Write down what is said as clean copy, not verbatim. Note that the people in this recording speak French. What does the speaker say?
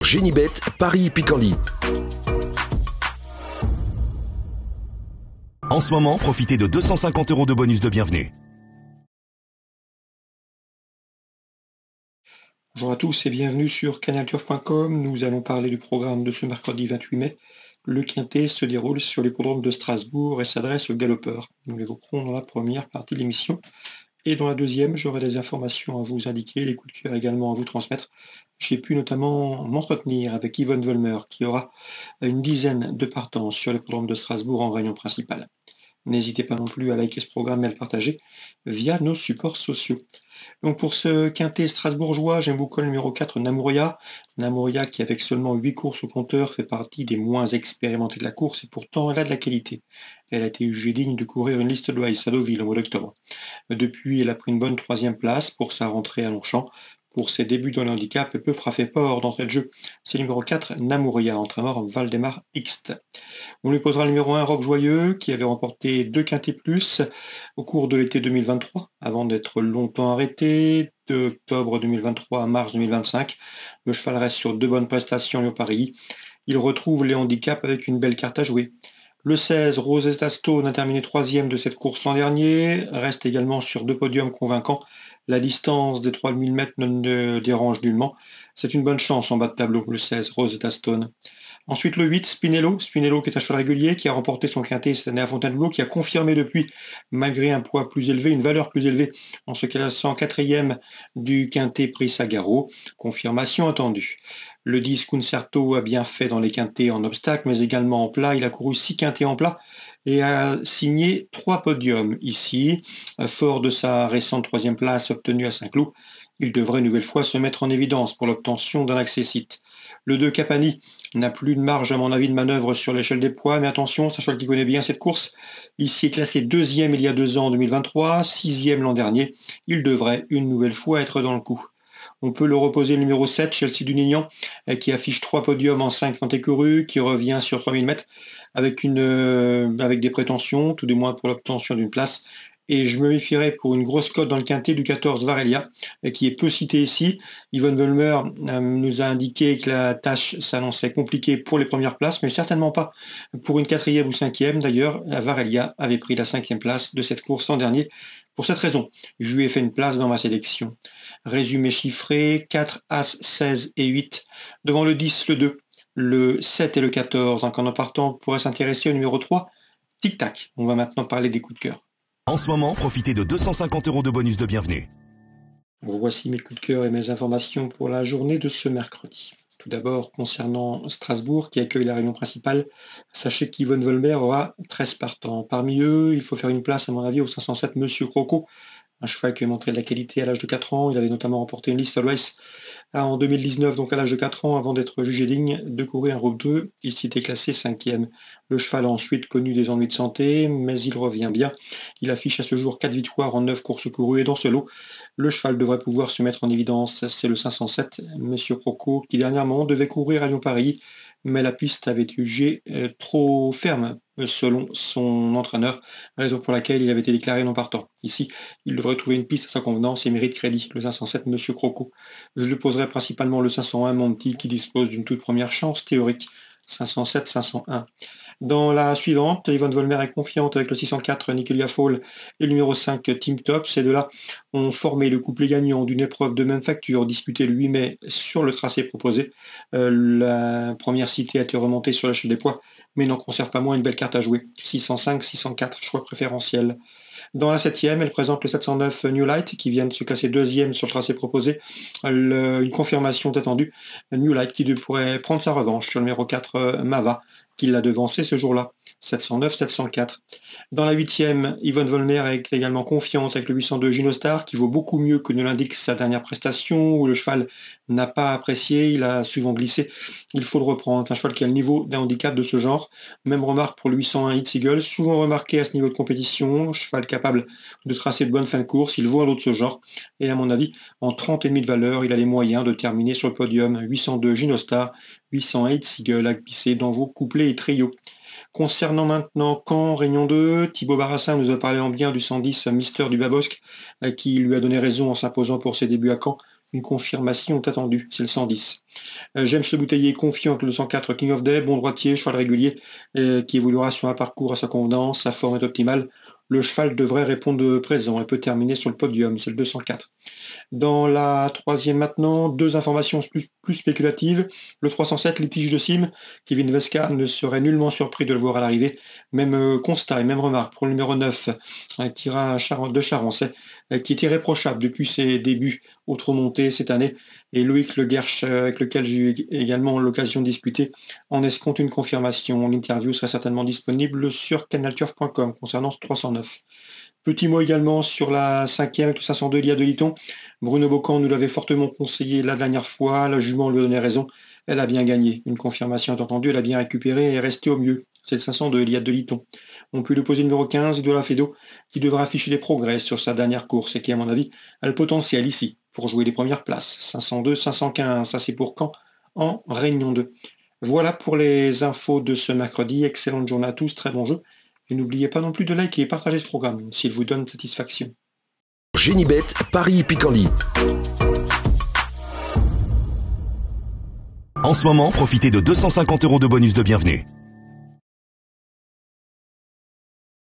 Génibet, Paris-Picardie. En ce moment, profitez de 250 € de bonus de bienvenue. Bonjour à tous et bienvenue sur canalturf.com. Nous allons parler du programme de ce mercredi 28 mai. Le quintet se déroule sur l'hippodrome de Strasbourg et s'adresse aux galopeurs. Nous l'évoquerons dans la première partie de l'émission. Et dans la deuxième, j'aurai des informations à vous indiquer, les coups de cœur également à vous transmettre. J'ai pu notamment m'entretenir avec Yvonne Volmer qui aura une dizaine de partants sur l'hippodrome de Strasbourg en réunion principale. N'hésitez pas non plus à liker ce programme et à le partager via nos supports sociaux. Donc pour ce quintet strasbourgeois, j'aime beaucoup le numéro 4, Namouria. Namouria qui avec seulement 8 courses au compteur fait partie des moins expérimentés de la course et pourtant elle a de la qualité. Elle a été jugée digne de courir une liste de Loïs à Deauville au mois d'octobre. Depuis, elle a pris une bonne 3e place pour sa rentrée à Longchamp. Pour ses débuts dans le handicap, peu frappé port d'entrée de jeu. C'est le numéro 4, Namouria, entraîneur Valdemar Xt. On lui posera le numéro 1, Roc Joyeux, qui avait remporté 2 quintés plus au cours de l'été 2023, avant d'être longtemps arrêté, de octobre 2023 à mars 2025. Le cheval reste sur 2 bonnes prestations au Paris. Il retrouve les handicaps avec une belle carte à jouer. Le 16, Rosetta Stone a terminé 3e de cette course l'an dernier, reste également sur 2 podiums convaincants. La distance des 3000 mètres ne dérange nullement. C'est une bonne chance en bas de tableau, le 16, Rosetta Stone. Ensuite le 8, Spinello qui est un cheval régulier, qui a remporté son quintet cette année à Fontainebleau, qui a confirmé depuis, malgré un poids plus élevé, une valeur plus élevée, en se classant 4e du quintet Prix Sagaro. Confirmation attendue. Le 10, Concerto a bien fait dans les quintets en obstacle, mais également en plat. Il a couru 6 quintets en plat et a signé 3 podiums ici. Fort de sa récente 3e place obtenue à Saint-Cloud, il devrait une nouvelle fois se mettre en évidence pour l'obtention d'un accès-site. Le 2, Capani, n'a plus de marge à mon avis de manœuvre sur l'échelle des poids, mais attention, c'est un cheval qui connaît bien cette course. Il s'y est classé 2e il y a 2 ans en 2023, 6e l'an dernier. Il devrait une nouvelle fois être dans le coup. On peut le reposer le numéro 7, Chelsea Dunignan, qui affiche 3 podiums en 5 quintés courus, qui revient sur 3000 mètres avec des prétentions, tout du moins pour l'obtention d'une place. Et je me méfierais pour une grosse cote dans le quintet du 14 Varelia, qui est peu cité ici. Yvonne Volmer nous a indiqué que la tâche s'annonçait compliquée pour les premières places, mais certainement pas pour une 4e ou 5e. D'ailleurs, Varelia avait pris la 5e place de cette course l'an dernier. Pour cette raison, je lui ai fait une place dans ma sélection. Résumé chiffré, 4, As, 16 et 8. Devant le 10, le 2, le 7 et le 14. En partant, pourrait s'intéresser au numéro 3, Tic Tac. On va maintenant parler des coups de cœur. En ce moment, profitez de 250 € de bonus de bienvenue. Voici mes coups de cœur et mes informations pour la journée de ce mercredi. Tout d'abord, concernant Strasbourg, qui accueille la réunion principale, sachez qu'Yvonne Volmer aura 13 partants. Parmi eux, il faut faire une place, à mon avis, au 507 Monsieur Croco, un cheval qui a montré de la qualité à l'âge de 4 ans. Il avait notamment remporté une liste à l'Ouest en 2019, donc à l'âge de 4 ans, avant d'être jugé digne de courir un groupe 2. Il s'y était classé 5e. Le cheval a ensuite connu des ennuis de santé, mais il revient bien. Il affiche à ce jour 4 victoires en 9 courses courues, et dans ce lot, le cheval devrait pouvoir se mettre en évidence. C'est le 507, Monsieur Croco, qui dernièrement devait courir à Lyon-Paris, mais la piste avait été jugée trop ferme selon son entraîneur, raison pour laquelle il avait été déclaré non partant. Ici, il devrait trouver une piste à sa convenance et mérite crédit, le 507 Monsieur Croco. Je lui poserai principalement le 501 Monty qui dispose d'une toute première chance théorique, 507-501. Dans la suivante, Yvonne Volmer est confiante avec le 604 Nicolia Fall et le numéro 5 Team Top. Ces deux-là ont formé le couplet gagnant d'une épreuve de même facture disputée le 8 mai sur le tracé proposé. La première citée a été remontée sur l'échelle des poids, mais n'en conserve pas moins une belle carte à jouer. 605-604, choix préférentiel. Dans la 7e, elle présente le 709 New Light qui vient de se classer 2e sur le tracé proposé. Une confirmation attendue. New Light qui pourrait prendre sa revanche sur le numéro 4 Mava qui l'a devancé ce jour-là. 709-704. Dans la 8e, Yvonne Volmer est également confiante avec le 802 Ginostar qui vaut beaucoup mieux que ne l'indique sa dernière prestation où le cheval n'a pas apprécié, il a souvent glissé. Il faut le reprendre. C'est un cheval qui a le niveau d'un handicap de ce genre. Même remarque pour le 801 Hit Eagle, souvent remarqué à ce niveau de compétition. Cheval capable de tracer de bonnes fins de course. Il vaut un lot de ce genre. Et à mon avis, en 30,5 de valeur, il a les moyens de terminer sur le podium. 802 Ginostar, 800 Hit Eagle à glisser dans vos couplets et trios. Concernant maintenant Caen, Réunion 2, Thibaut Barassin nous a parlé en bien du 110 Mister du Babosque, qui lui a donné raison en s'imposant pour ses débuts à Caen. une confirmation attendue, c'est le 110. James Le Bouteiller confiant que le 104 King of Day, bon droitier, cheval régulier, qui évoluera sur un parcours à sa convenance, sa forme est optimale. Le cheval devrait répondre présent et peut terminer sur le podium, c'est le 204. Dans la troisième maintenant, deux informations plus spéculatives. Le 307, litige de Sim, Kevin Vesca ne serait nullement surpris de le voir à l'arrivée. Même constat et même remarque pour le numéro 9, Tira de Charence, qui est irréprochable depuis ses débuts autre montée cette année. Et Loïc Le Guerche, avec lequel j'ai eu également l'occasion de discuter, en escompte une confirmation. L'interview sera certainement disponible sur canalturf.com concernant ce 309. Petit mot également sur la cinquième avec le 502 Elia de Liton. Bruno Bocan nous l'avait fortement conseillé la dernière fois, la jument lui donnait raison, elle a bien gagné. Une confirmation est entendue, elle a bien récupéré et est restée au mieux. C'est le 502 Elia de Liton. On peut lui poser le numéro 15 de la Fedo, qui devra afficher des progrès sur sa dernière course et qui, à mon avis, a le potentiel ici pour jouer les premières places. 502, 515, ça c'est pour Caen en Réunion 2. Voilà pour les infos de ce mercredi. Excellente journée à tous, très bon jeu. Et n'oubliez pas non plus de liker et partager ce programme s'il vous donne satisfaction. Génibet, Paris Picardie. En ce moment, profitez de 250 € de bonus de bienvenue.